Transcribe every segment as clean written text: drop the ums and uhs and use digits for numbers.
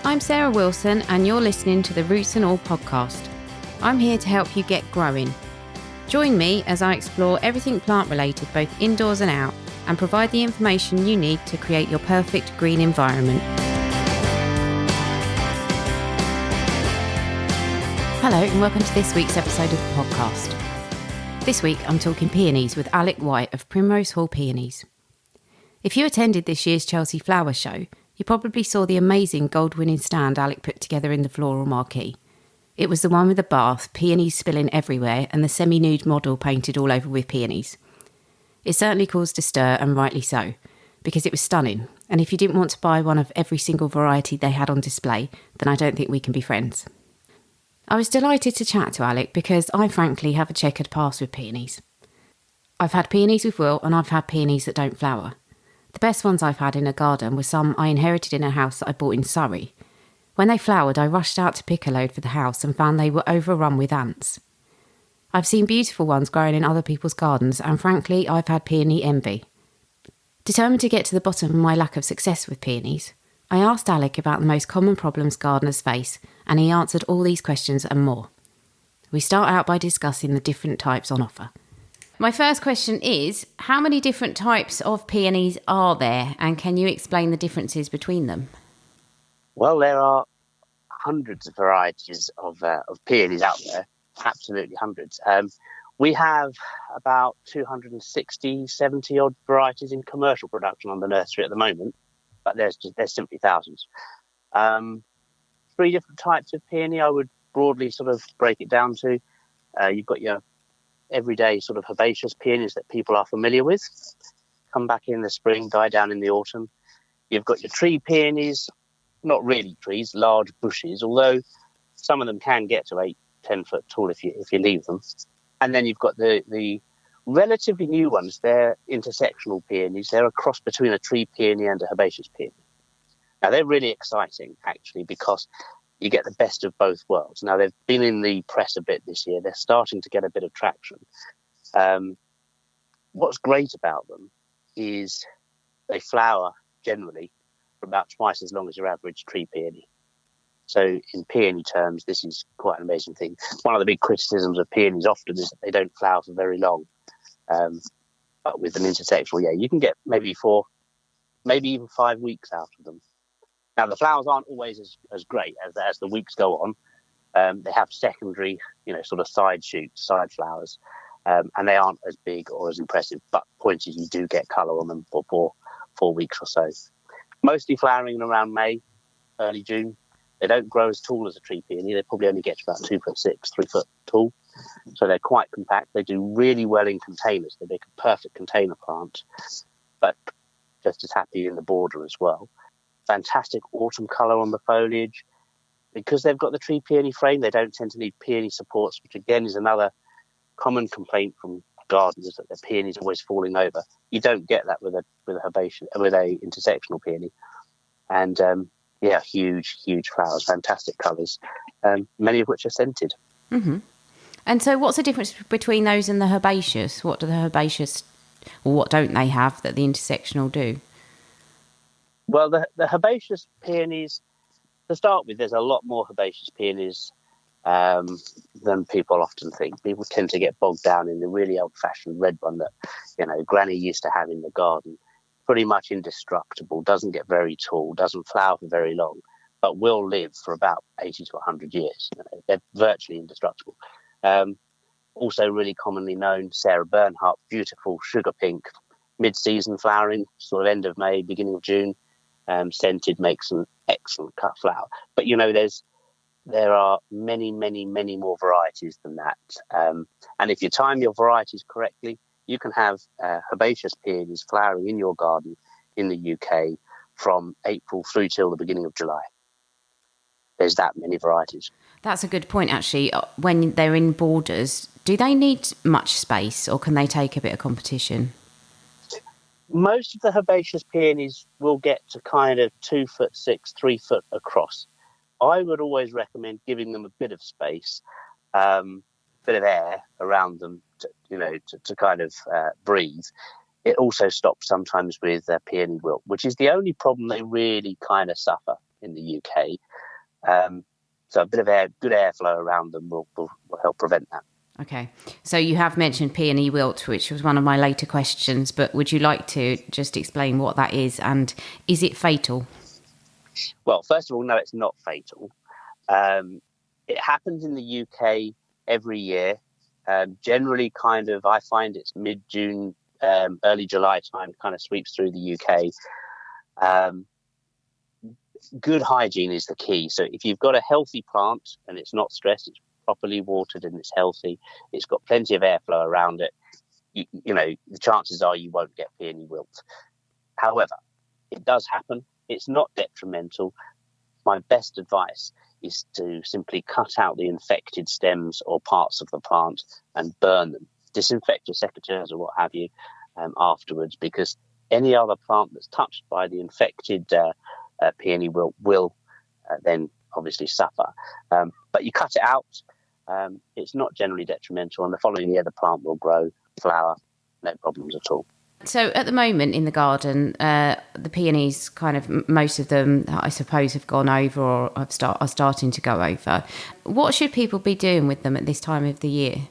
I'm Sarah Wilson and you're listening to the Roots and All podcast. I'm here to help you get growing. Join me as I explore everything plant related both indoors and out and provide the information you need to create your perfect green environment. Hello and welcome to this week's episode of the podcast. This week I'm talking peonies with Alec White of Primrose Peonies. If you attended this year's Chelsea Flower Show, you probably saw the amazing gold-winning stand Alec put together in the floral marquee. It was the one with the bath, peonies spilling everywhere, and the semi-nude model painted all over with peonies. It certainly caused a stir, and rightly so, because it was stunning, and if you didn't want to buy one of every single variety they had on display, then I don't think we can be friends. I was delighted to chat to Alec because I frankly have a checkered past with peonies. I've had peonies with wilt, and I've had peonies that don't flower. The best ones I've had in a garden were some I inherited in a house that I bought in Surrey. When they flowered, I rushed out to pick a load for the house and found they were overrun with ants. I've seen beautiful ones growing in other people's gardens and frankly, I've had peony envy. Determined to get to the bottom of my lack of success with peonies, I asked Alec about the most common problems gardeners face and he answered all these questions and more. We start out by discussing the different types on offer. My first question is, how many different types of peonies are there and can you explain the differences between them? Well, there are hundreds of varieties of peonies out there, absolutely hundreds. We have about 260, 70 odd varieties in commercial production on the nursery at the moment, but there's simply thousands. 3 different types of peony I would broadly sort of break it down to. You've got your everyday sort of herbaceous peonies that people are familiar with, come back in the spring, die down in the autumn. You've got your tree peonies, not really trees, large bushes, although some of them can get to 8-10 foot tall if you leave them. And then you've got the relatively new ones. They're intersectional peonies. They're a cross between a tree peony and a herbaceous peony. Now they're really exciting actually because you get the best of both worlds. Now, they've been in the press a bit this year. They're starting to get a bit of traction. What's great about them is they flower generally for about twice as long as your average tree peony. So in peony terms, this is quite an amazing thing. One of the big criticisms of peonies often is that they don't flower for very long. But with an intersexual, you can get maybe 4, maybe even 5 weeks out of them. Now, the flowers aren't always as great as the weeks go on. They have secondary, sort of side shoots, side flowers, and they aren't as big or as impressive. But the point is you do get colour on them for 4 weeks or so. Mostly flowering around May, early June. They don't grow as tall as a tree peony. They probably only get to about 2'6", 3 foot tall. So they're quite compact. They do really well in containers. They make a perfect container plant, but just as happy in the border as well. Fantastic autumn colour on the foliage. Because they've got the tree peony frame, they don't tend to need peony supports, which again is another common complaint from gardeners that their peonies are always falling over. You don't get that with a intersectional peony. And huge flowers, fantastic colours, many of which are scented. Mm-hmm. And so what's the difference between those and the herbaceous? What do the herbaceous, or what don't they have that the intersectional do? Well, the herbaceous peonies, to start with, there's a lot more herbaceous peonies than people often think. People tend to get bogged down in the really old-fashioned red one that, Granny used to have in the garden. Pretty much indestructible, doesn't get very tall, doesn't flower for very long, but will live for about 80 to 100 years. They're virtually indestructible. Also really commonly known, Sarah Bernhardt, beautiful sugar pink, mid-season flowering, sort of end of May, beginning of June. Scented, makes an excellent cut flower. But there are many more varieties than that. And if you time your varieties correctly, you can have herbaceous peonies flowering in your garden in the UK from April through till the beginning of July. There's that many varieties. That's a good point, actually. When they're in borders, do they need much space or can they take a bit of competition? Most of the herbaceous peonies will get to kind of 2'6", 3 foot across. I would always recommend giving them a bit of space, bit of air around them, to kind of breathe. It also stops sometimes with peony wilt, which is the only problem they really kind of suffer in the UK. So a bit of good airflow around them will help prevent that. Okay. So you have mentioned peony wilt, which was one of my later questions, but would you like to just explain what that is and is it fatal? Well, first of all, no, it's not fatal. It happens in the UK every year. Generally, I find it's mid-June, early July time, kind of sweeps through the UK. Good hygiene is the key. So if you've got a healthy plant and it's not stressed, it's properly watered and it's healthy, it's got plenty of airflow around it, you know, the chances are you won't get peony wilt. However, it does happen. It's not detrimental. My best advice is to simply cut out the infected stems or parts of the plant and burn them. Disinfect your secateurs or what have you afterwards, because any other plant that's touched by the infected peony wilt will then obviously suffer. But you cut it out. It's not generally detrimental, and the following year the plant will grow, flower, no problems at all. So at the moment in the garden, the peonies, kind of most of them, I suppose, have gone over or are starting to go over. What should people be doing with them at this time of the year?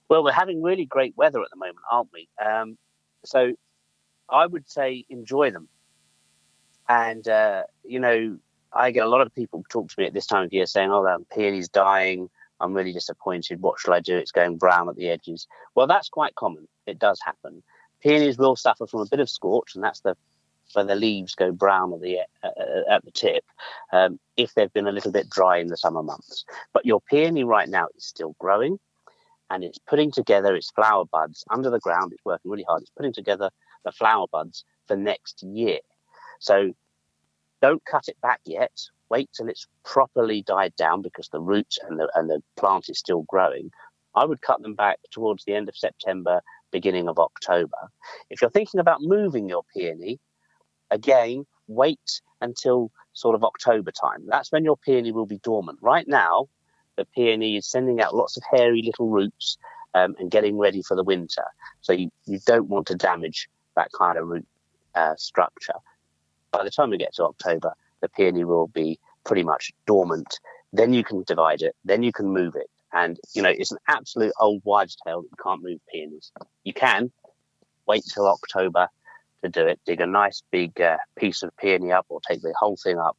Well, we're having really great weather at the moment, aren't we? So I would say enjoy them. And, you know, I get a lot of people talk to me at this time of year saying, oh, that peony's dying. I'm really disappointed. What shall I do? It's going brown at the edges. Well, that's quite common. It does happen. Peonies will suffer from a bit of scorch, and that's where the leaves go brown at the tip, if they've been a little bit dry in the summer months. But your peony right now is still growing, and it's putting together its flower buds under the ground. It's working really hard. It's putting together the flower buds for next year. So don't cut it back yet. Wait till it's properly died down, because the roots and the plant is still growing. I would cut them back towards the end of September, beginning of October. If you're thinking about moving your peony, again, wait until sort of October time. That's when your peony will be dormant. Right now, the peony is sending out lots of hairy little roots and getting ready for the winter. So you don't want to damage that kind of root structure. By the time we get to October, the peony will be pretty much dormant. Then you can divide it. Then you can move it. And, you know, it's an absolute old wives' tale that you can't move peonies. You can wait till October to do it. Dig a nice big piece of peony up, or take the whole thing up.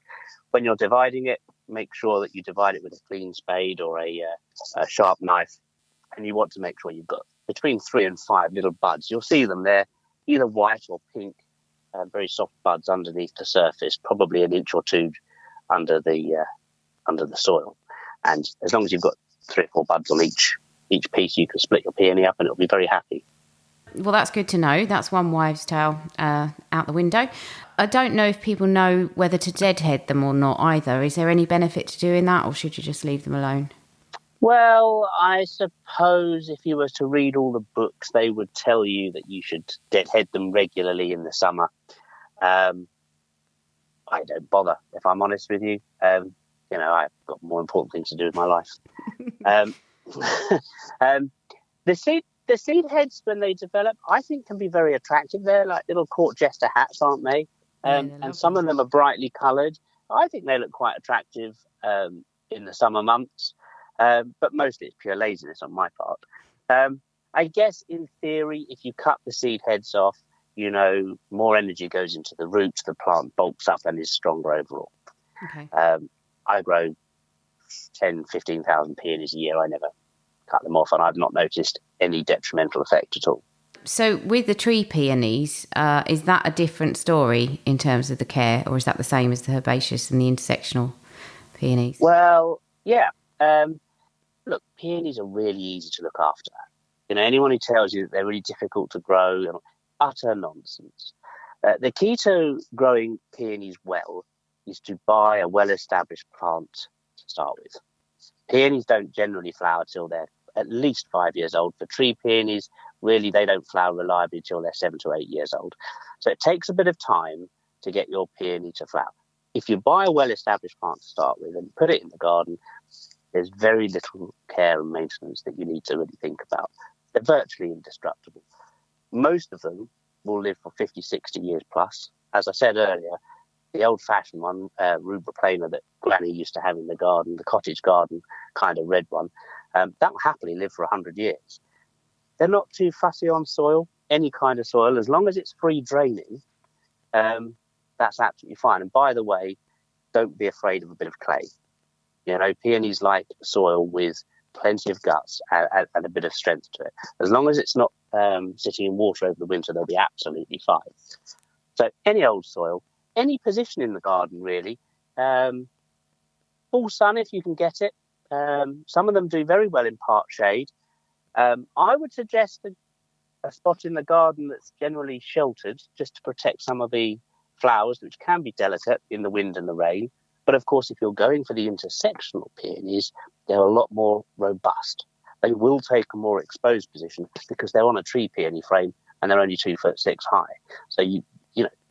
When you're dividing it, make sure that you divide it with a clean spade or a sharp knife. And you want to make sure you've got between 3 and 5 little buds. You'll see them. They're either white or pink, very soft buds underneath the surface, probably an inch or two under the soil. And as long as you've got 3 or 4 buds on each piece, you can split your peony up and it'll be very happy. Well, that's good to know. That's one wives' tale out the window. I don't know if people know whether to deadhead them or not either. Is there any benefit to doing that, or should you just leave them alone? Well, I suppose if you were to read all the books, they would tell you that you should deadhead them regularly in the summer. I don't bother, if I'm honest with you. You know, I've got more important things to do with my life. The seed heads, when they develop, I think can be very attractive. They're like little court jester hats, aren't they? And some of them are brightly coloured. I think they look quite attractive in the summer months. But mostly it's pure laziness on my part. I guess in theory, if you cut the seed heads off, you know, more energy goes into the roots, the plant bulks up and is stronger overall. Okay. I grow 10, 15,000 peonies a year. I never cut them off, and I've not noticed any detrimental effect at all. So with the tree peonies, is that a different story in terms of the care, or is that the same as the herbaceous and the intersectional peonies? Well, yeah. Look, peonies are really easy to look after. You know, anyone who tells you that they're really difficult to grow, utter nonsense. The key to growing peonies well is to buy a well-established plant to start with. Peonies don't generally flower till they're at least 5 years old. For tree peonies, really, they don't flower reliably till they're 7 to 8 years old. So it takes a bit of time to get your peony to flower. If you buy a well-established plant to start with and put it in the garden, there's very little care and maintenance that you need to really think about. They're virtually indestructible. Most of them will live for 50, 60 years plus. As I said earlier, the old-fashioned one, rubra plana, that Granny used to have in the garden, the cottage garden kind of red one, that will happily live for 100 years. They're not too fussy on soil, any kind of soil, as long as it's free draining. That's absolutely fine. And by the way, don't be afraid of a bit of clay. Peonies like soil with plenty of guts and a bit of strength to it. As long as it's not sitting in water over the winter, they'll be absolutely fine. So any old soil, any position in the garden, really. Full sun if you can get it. Some of them do very well in part shade. I would suggest a spot in the garden that's generally sheltered, just to protect some of the flowers, which can be delicate in the wind and the rain. But of course, if you're going for the intersectional peonies, they're a lot more robust. They will take a more exposed position because they're on a tree peony frame and they're only 2'6" high. So you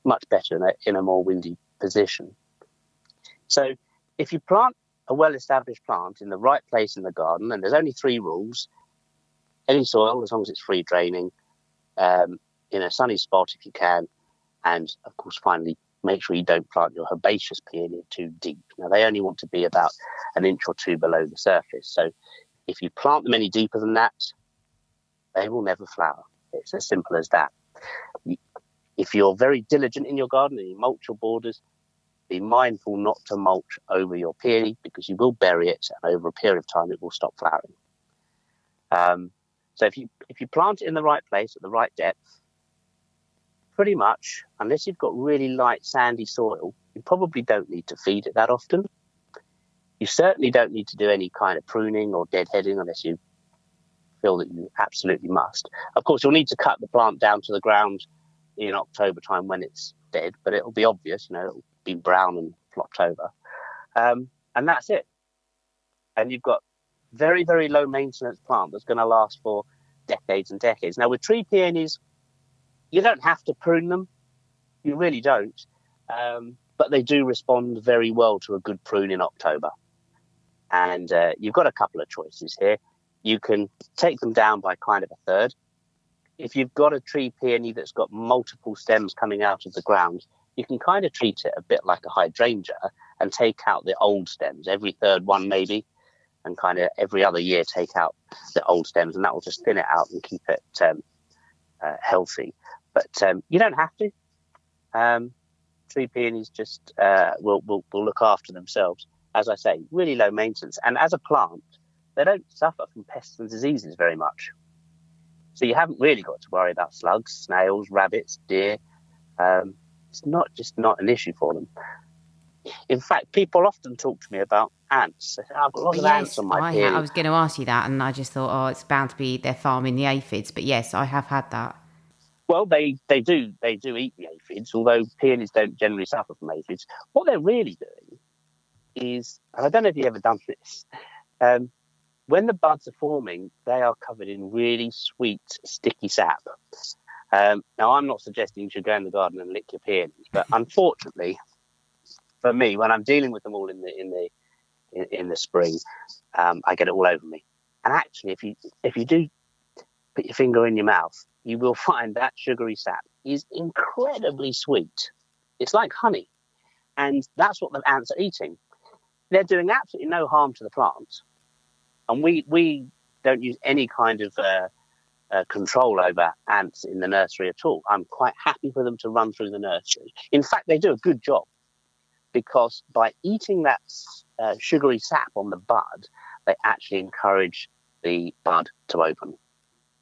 much better in a more windy position. So if you plant a well-established plant in the right place in the garden, and there's only 3 rules: any soil, as long as it's free draining, in a sunny spot if you can, and of course, finally, make sure you don't plant your herbaceous peony too deep. Now, they only want to be about 1 inch or 2 below the surface. So if you plant them any deeper than that, they will never flower. It's as simple as that. If you're very diligent in your garden and you mulch your borders, be mindful not to mulch over your peony, because you will bury it, and over a period of time it will stop flowering. So if you plant it in the right place at the right depth, pretty much, unless you've got really light sandy soil, you probably don't need to feed it that often. You certainly don't need to do any kind of pruning or deadheading unless you feel that you absolutely must. Of course, you'll need to cut the plant down to the ground in October time when it's dead, but it'll be obvious, it'll be brown and flopped over. And that's it. And you've got very, very low maintenance plant that's going to last for decades and decades. Now, with tree peonies, you don't have to prune them. You really don't. But they do respond very well to a good prune in October. And you've got a couple of choices here. You can take them down by kind of a third. If you've got a tree peony that's got multiple stems coming out of the ground, you can kind of treat it a bit like a hydrangea and take out the old stems, every third one maybe, and kind of every other year take out the old stems, and that will just thin it out and keep it healthy. But you don't have to. Tree peonies just will look after themselves. As I say, really low maintenance. And as a plant, they don't suffer from pests and diseases very much. So you haven't really got to worry about slugs, snails, rabbits, deer. It's not an issue for them. In fact, people often talk to me about ants. They say, I've got lots of ants on my peony. I was going to ask you that, and I just thought, it's bound to be they're farming the aphids. But yes, I have had that. Well, they do eat the aphids, although peonies don't generally suffer from aphids. What they're really doing is, and I don't know if you've ever done this, when the buds are forming, they are covered in really sweet, sticky sap. Now, I'm not suggesting you should go in the garden and lick your peonies, but unfortunately, for me, when I'm dealing with them all in the spring, I get it all over me. And actually, if you do put your finger in your mouth, you will find that sugary sap is incredibly sweet. It's like honey, and that's what the ants are eating. They're doing absolutely no harm to the plant. And we don't use any kind of control over ants in the nursery at all. I'm quite happy for them to run through the nursery. In fact, they do a good job, because by eating that sugary sap on the bud, they actually encourage the bud to open.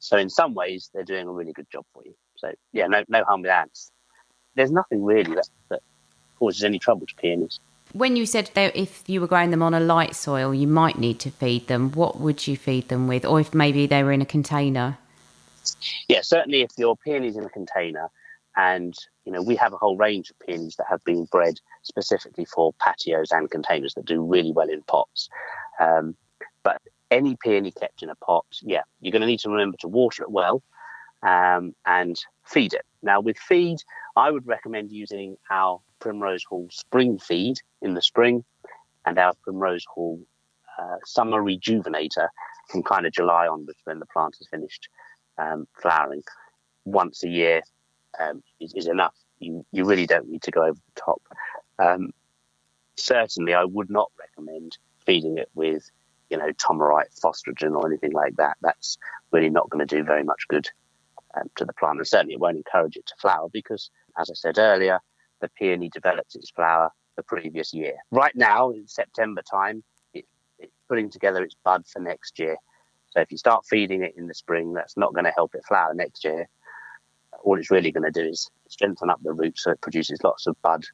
So in some ways, they're doing a really good job for you. So yeah, no harm with ants. There's nothing really that causes any trouble to peonies. When you said that if you were growing them on a light soil, you might need to feed them, what would you feed them with? Or if maybe they were in a container? Yeah, certainly if your peony's in a container, and we have a whole range of peonies that have been bred specifically for patios and containers that do really well in pots. But any peony kept in a pot, yeah, you're going to need to remember to water it well and feed it. Now, with feed, I would recommend using our Primrose Hall spring feed in the spring and our Primrose Hall summer rejuvenator from kind of July onwards, when the plant has finished flowering. Once a year is enough. You really don't need to go over the top. Certainly, I would not recommend feeding it with, tomerite, phosphorogen, or anything like that. That's really not going to do very much good to the plant, and certainly it won't encourage it to flower because, as I said earlier, the peony develops its flower the previous year. Right now, in September time, it's putting together its bud for next year. So if you start feeding it in the spring, that's not going to help it flower next year. All it's really going to do is strengthen up the roots so it produces lots of bud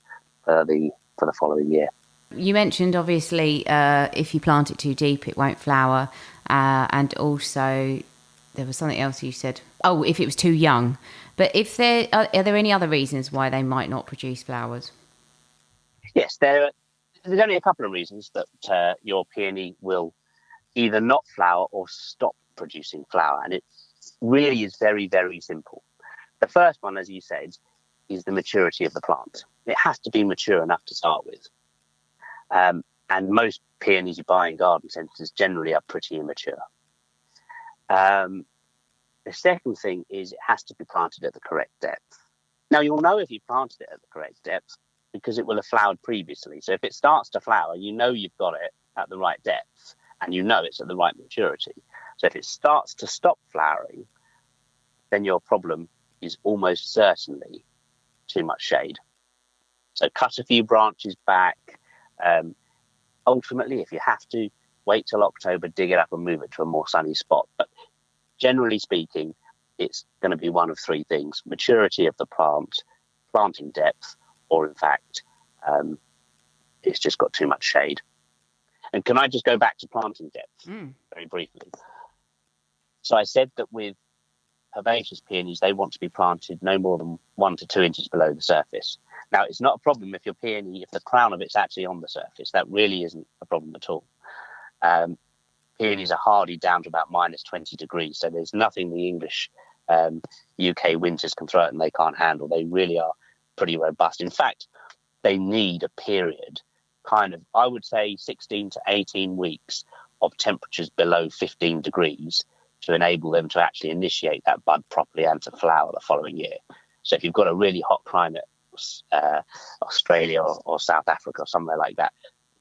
for the following year. You mentioned, obviously, if you plant it too deep, it won't flower. And also, there was something else you said. Oh, if it was too young. But if are there any other reasons why they might not produce flowers? Yes, there's only a couple of reasons that your peony will either not flower or stop producing flower. And it really is very, very simple. The first one, as you said, is the maturity of the plant. It has to be mature enough to start with. And most peonies you buy in garden centres generally are pretty immature. The second thing is it has to be planted at the correct depth. Now, you'll know if you planted it at the correct depth because it will have flowered previously. So if it starts to flower, you know you've got it at the right depth and you know it's at the right maturity. So if it starts to stop flowering, then your problem is almost certainly too much shade. So cut a few branches back. Ultimately, if you have to, wait till October, dig it up and move it to a more sunny spot. But generally speaking, it's going to be one of three things: maturity of the plant, planting depth, or in fact, it's just got too much shade. And can I just go back to planting depth very briefly? So I said that with herbaceous peonies, they want to be planted no more than 1 to 2 inches below the surface. Now, it's not a problem if your peony, if the crown of it's actually on the surface. That really isn't a problem at all. Peonies are hardy down to about minus 20 degrees, so there's nothing the English UK winters can throw at them they can't handle. They really are pretty robust. In fact, they need a period, I would say 16 to 18 weeks of temperatures below 15 degrees to enable them to actually initiate that bud properly and to flower the following year. So if you've got a really hot climate, Australia or South Africa or somewhere like that,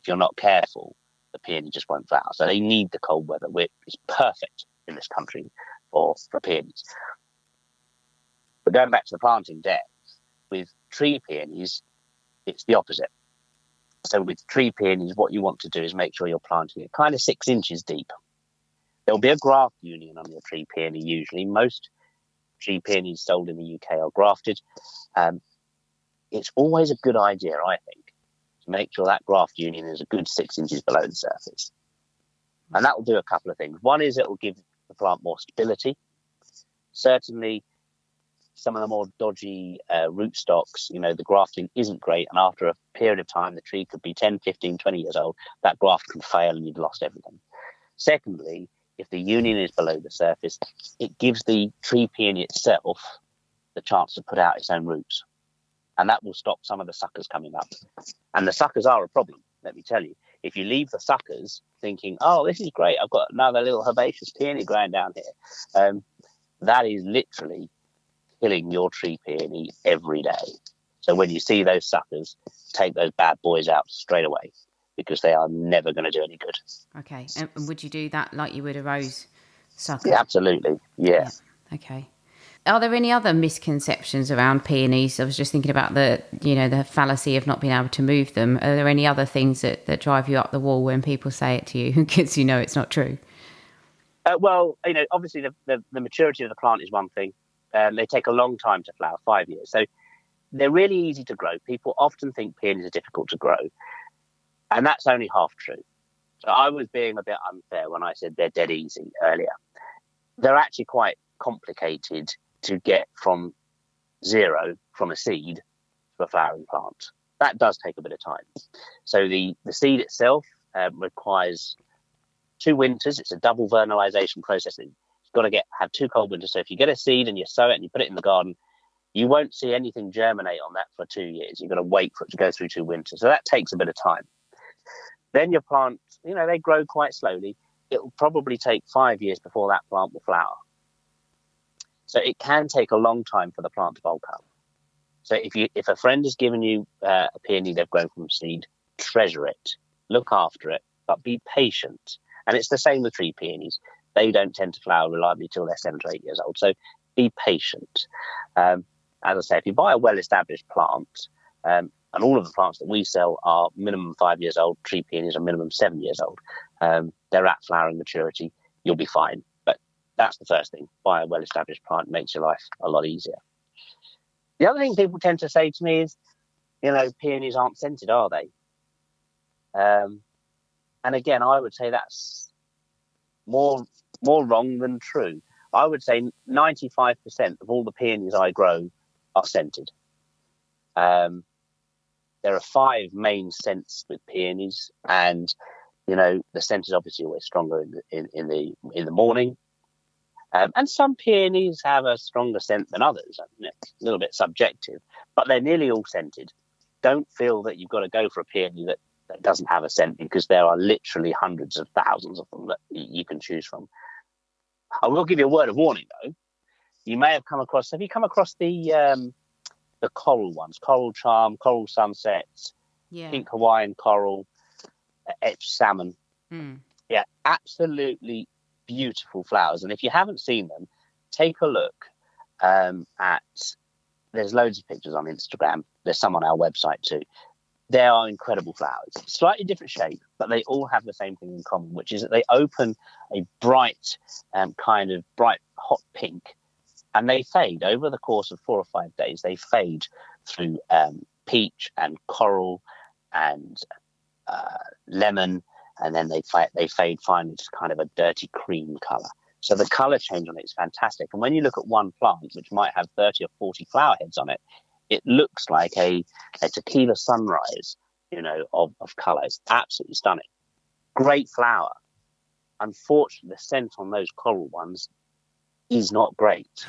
if you're not careful, the peony just won't flower. So they need the cold weather, which is perfect in this country for peonies. But going back to the planting depth, with tree peonies, it's the opposite. So with tree peonies, what you want to do is make sure you're planting it kind of 6 inches deep. There'll be a graft union on your tree peony usually. Most tree peonies sold in the UK are grafted. It's always a good idea, I think, to make sure that graft union is a good 6 inches below the surface. And that will do a couple of things. One is it will give the plant more stability. Certainly, some of the more dodgy rootstocks, the grafting isn't great. And after a period of time, the tree could be 10, 15, 20 years old. That graft can fail and you've lost everything. Secondly, if the union is below the surface, it gives the tree peony itself the chance to put out its own roots. And that will stop some of the suckers coming up. And the suckers are a problem, let me tell you. If you leave the suckers thinking, oh, this is great, I've got another little herbaceous peony growing down here, that is literally killing your tree peony every day. So when you see those suckers, take those bad boys out straight away because they are never going to do any good. Okay. And would you do that like you would a rose sucker? Yeah, absolutely. Yeah. Okay. Are there any other misconceptions around peonies? I was just thinking about the fallacy of not being able to move them. Are there any other things that drive you up the wall when people say it to you because you know it's not true? Well, obviously the maturity of the plant is one thing. They take a long time to flower, 5 years. So they're really easy to grow. People often think peonies are difficult to grow. And that's only half true. So I was being a bit unfair when I said they're dead easy earlier. They're actually quite complicated to get from zero, from a seed, to a flowering plant. That does take a bit of time. So the seed itself requires 2 winters. It's a double vernalization process. It's got to have 2 cold winters. So if you get a seed and you sow it and you put it in the garden, you won't see anything germinate on that for 2 years. You've got to wait for it to go through 2 winters. So that takes a bit of time. Then your plant, they grow quite slowly. It'll probably take 5 years before that plant will flower. So it can take a long time for the plant to bulk up. So if a friend has given you a peony they've grown from seed, treasure it, look after it, but be patient. And it's the same with tree peonies. They don't tend to flower reliably till they're 7 to 8 years old. So be patient. As I say, if you buy a well-established plant, and all of the plants that we sell are minimum 5 years old, tree peonies are minimum 7 years old. They're at flowering maturity. You'll be fine. But that's the first thing. Buy a well-established plant. It makes your life a lot easier. The other thing people tend to say to me is, peonies aren't scented, are they? And again, I would say that's more wrong than true. I would say 95% of all the peonies I grow are scented. There are 5 main scents with peonies, and the scent is obviously always stronger in the morning. And some peonies have a stronger scent than others. A little bit subjective, but they're nearly all scented. Don't feel that you've got to go for a peony that doesn't have a scent, because there are literally hundreds of thousands of them that you can choose from. I will give you a word of warning, though. You may have come across the coral ones, coral charm, coral sunsets, pink Hawaiian coral, etched salmon. Yeah, absolutely beautiful flowers. And if you haven't seen them, take a look there's loads of pictures on Instagram. There's some on our website too. They are incredible flowers, slightly different shape, but they all have the same thing in common, which is that they open a bright, bright hot pink, and they fade over the course of 4 or 5 days. They fade through peach and coral and lemon, and then they fade finally to kind of a dirty cream colour. So the colour change on it is fantastic. And when you look at one plant, which might have 30 or 40 flower heads on it, it looks like a tequila sunrise, of colour. It's absolutely stunning. Great flower. Unfortunately, the scent on those coral ones is not great.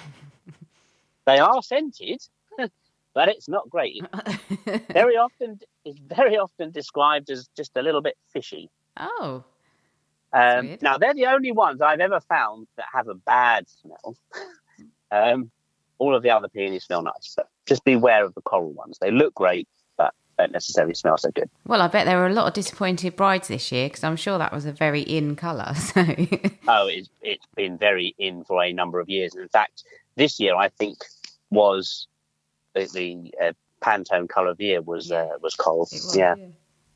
They are scented, but it's not great. It's very often described as just a little bit fishy. Oh. Now, they're the only ones I've ever found that have a bad smell. All of the other peonies smell nice, but just beware of the coral ones. They look great, but don't necessarily smell so good. Well, I bet there were a lot of disappointed brides this year, because I'm sure that was a very in colour. So. Oh, it's been very in for a number of years. And in fact, this year I think was the Pantone colour of the year was coral.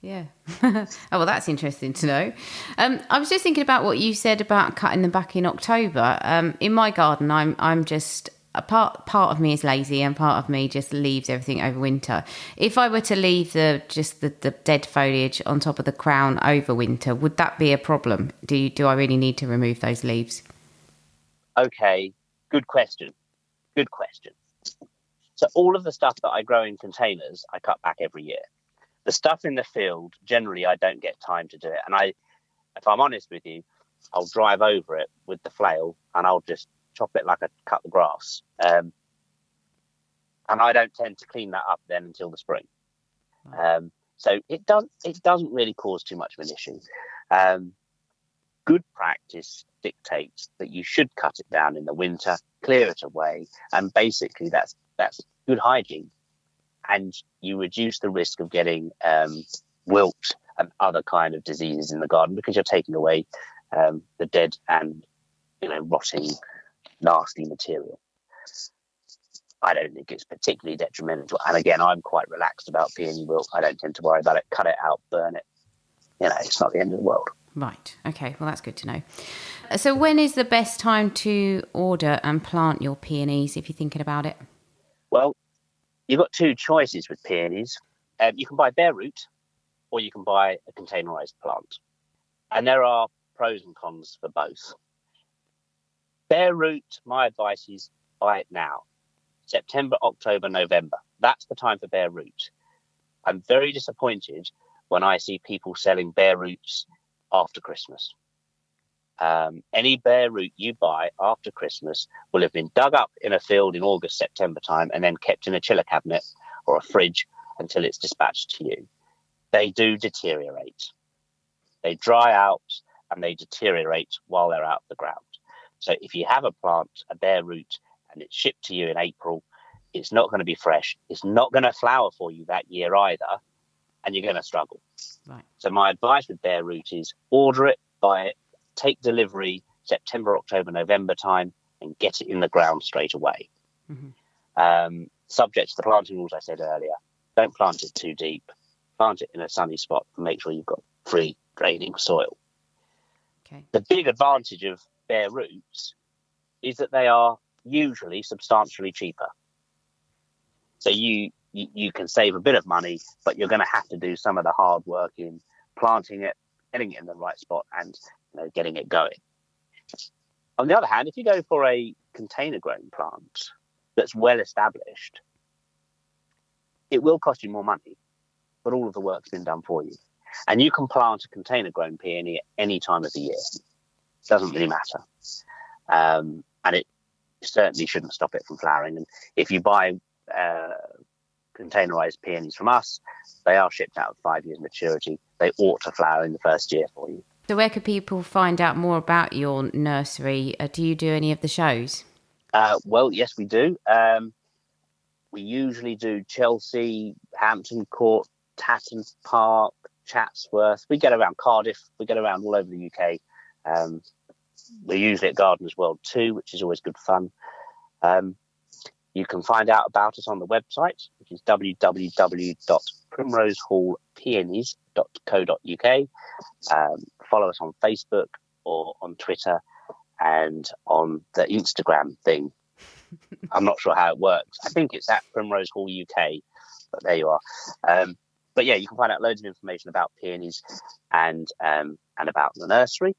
Yeah. Oh, well, that's interesting to know. I was just thinking about what you said about cutting them back in October. In my garden, I'm just a part of me is lazy, and part of me just leaves everything over winter. If I were to leave the dead foliage on top of the crown over winter, would that be a problem? Do I really need to remove those leaves? Okay, good question. So all of the stuff that I grow in containers, I cut back every year. The stuff in the field, generally, I don't get time to do it. And if I'm honest with you, I'll drive over it with the flail and I'll just chop it like I cut the grass. And I don't tend to clean that up then until the spring. So it doesn't really cause too much of an issue. Good practice dictates that you should cut it down in the winter, clear it away, and basically that's good hygiene. And you reduce the risk of getting wilt and other kind of diseases in the garden, because you're taking away the dead and rotting, nasty material. I don't think it's particularly detrimental. And again, I'm quite relaxed about peony wilt. I don't tend to worry about it. Cut it out, burn it. It's not the end of the world. Right. Okay. Well, that's good to know. So when is the best time to order and plant your peonies, if you're thinking about it? Well, you've got 2 choices with peonies. You can buy bare root, or you can buy a containerized plant. And there are pros and cons for both. Bare root, my advice is buy it now. September, October, November. That's the time for bare root. I'm very disappointed when I see people selling bare roots after Christmas. Any bare root you buy after Christmas will have been dug up in a field in August, September time, and then kept in a chiller cabinet or a fridge until it's dispatched to you. They do deteriorate. They dry out and they deteriorate while they're out of the ground. So if you have a plant, a bare root, and it's shipped to you in April, it's not going to be fresh, it's not going to flower for you that year either, and you're going to struggle. Right. So my advice with bare root is order it, buy it, take delivery September, October, November time, and get it in the ground straight away. Mm-hmm. Subject to the planting rules I said earlier. Don't plant it too deep. Plant it in a sunny spot and make sure you've got free draining soil. Okay. The big advantage of bare roots is that they are usually substantially cheaper. So you can save a bit of money, but you're going to have to do some of the hard work in planting it, getting it in the right spot, and getting it going. On the other hand, if you go for a container grown plant that's well established, it will cost you more money, but all of the work's been done for you. And you can plant a container grown peony at any time of the year. It doesn't really matter. And it certainly shouldn't stop it from flowering. And if you buy containerized peonies from us, they are shipped out at 5 years maturity. They ought to flower in the first year for you. So where could people find out more about your nursery? Do you do any of the shows? Well, yes, we do. We usually do Chelsea, Hampton Court, Tatton Park, Chatsworth. We get around Cardiff. We get around all over the UK. We're usually at Gardeners World too, which is always good fun. You can find out about us on the website, which is www.primrosehallpeonies.co.uk. Follow us on Facebook or on Twitter and on the Instagram thing. I'm not sure how it works. I think it's at Primrose Hall UK, but there you are. But yeah, you can find out loads of information about peonies and about the nursery.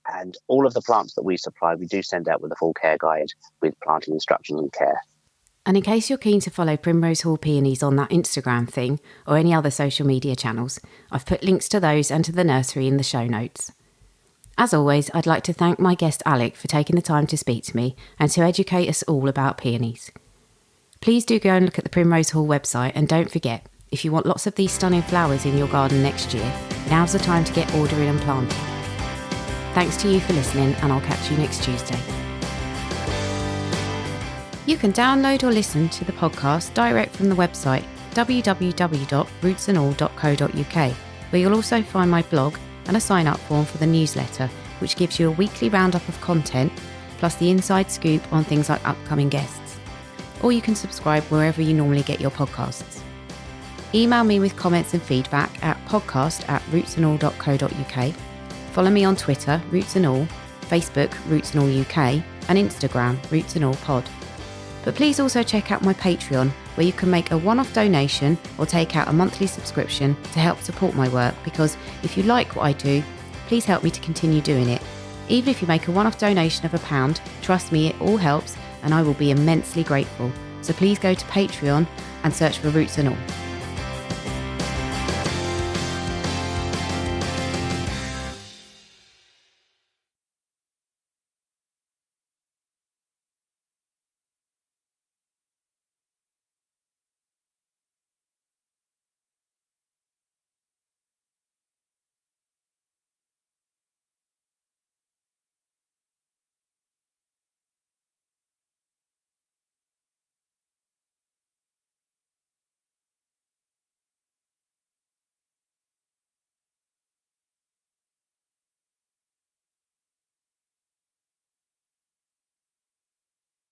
And all of the plants that we supply, we do send out with a full care guide with planting instructions and care. And in case you're keen to follow Primrose Hall Peonies on that Instagram thing or any other social media channels, I've put links to those and to the nursery in the show notes. As always, I'd like to thank my guest Alec for taking the time to speak to me and to educate us all about peonies. Please do go and look at the Primrose Hall website, and don't forget, if you want lots of these stunning flowers in your garden next year, now's the time to get ordering and planting. Thanks to you for listening, and I'll catch you next Tuesday. You can download or listen to the podcast direct from the website www.rootsandall.co.uk, where you'll also find my blog and a sign-up form for the newsletter, which gives you a weekly roundup of content, plus the inside scoop on things like upcoming guests. Or you can subscribe wherever you normally get your podcasts. Email me with comments and feedback at podcast@rootsandall.co.uk. Follow me on Twitter, Roots and All, Facebook, Roots and All UK, and Instagram, Roots and All Pod. But please also check out my Patreon, where you can make a one-off donation or take out a monthly subscription to help support my work, because if you like what I do, please help me to continue doing it. Even if you make a one-off donation of £1, trust me, it all helps, and I will be immensely grateful. So please go to Patreon and search for Roots and All.